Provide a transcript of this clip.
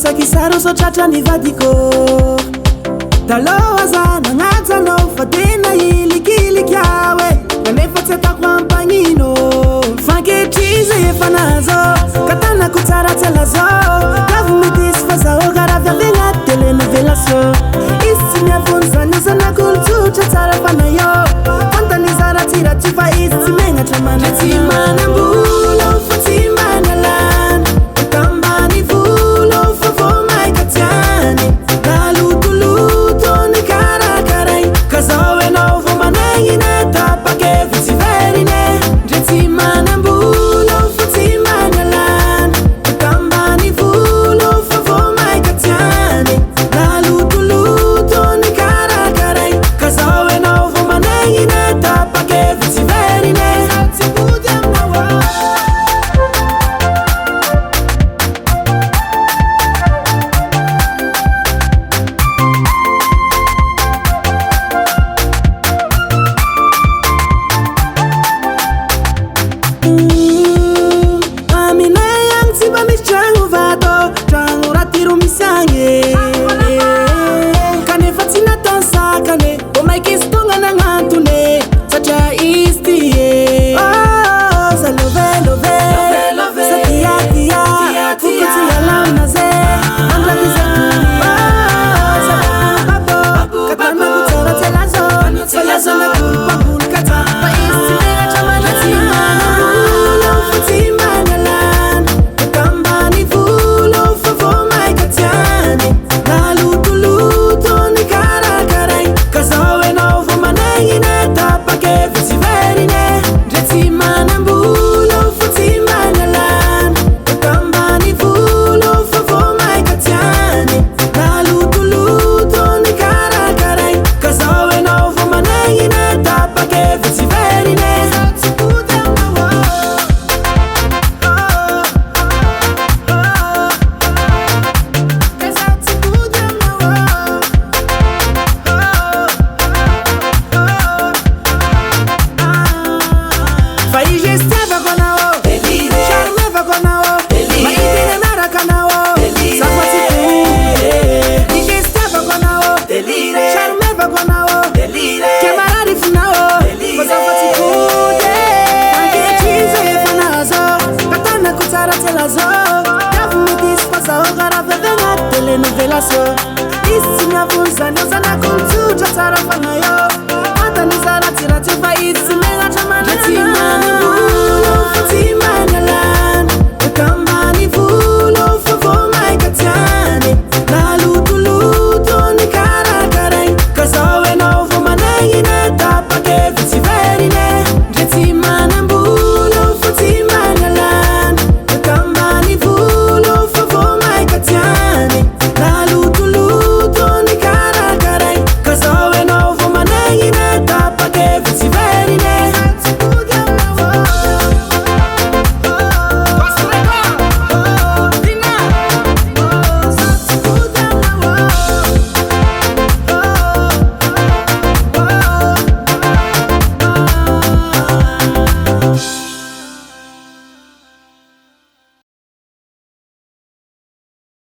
sakisaro so tratra nivadiko taloha za nagnajano fa tena ilikiliky awe kanefa tsy atako ampagnino fanketrizy efa nazo katanako tsara tsy alazo kavo metisy fa zaho karavy avy agnaty telenovelaso izy tsy miavony zany zanak'olotsotra tsara fanayo fantanizara tsiratsy fa izy tsy megnatra mana tsy manambola fa tsy manalana tambany volo fa vo maika tiany nalutoluto ni karakaray ka zaho enao vo managnine tapake vitsy verine ndre tsy manambola fa tsy manalana tambany volo fa vo maika tiany nalutoluto ni karakaray ka zaho enao vo managnine tapake vitsy verine tsy body aminao Yes,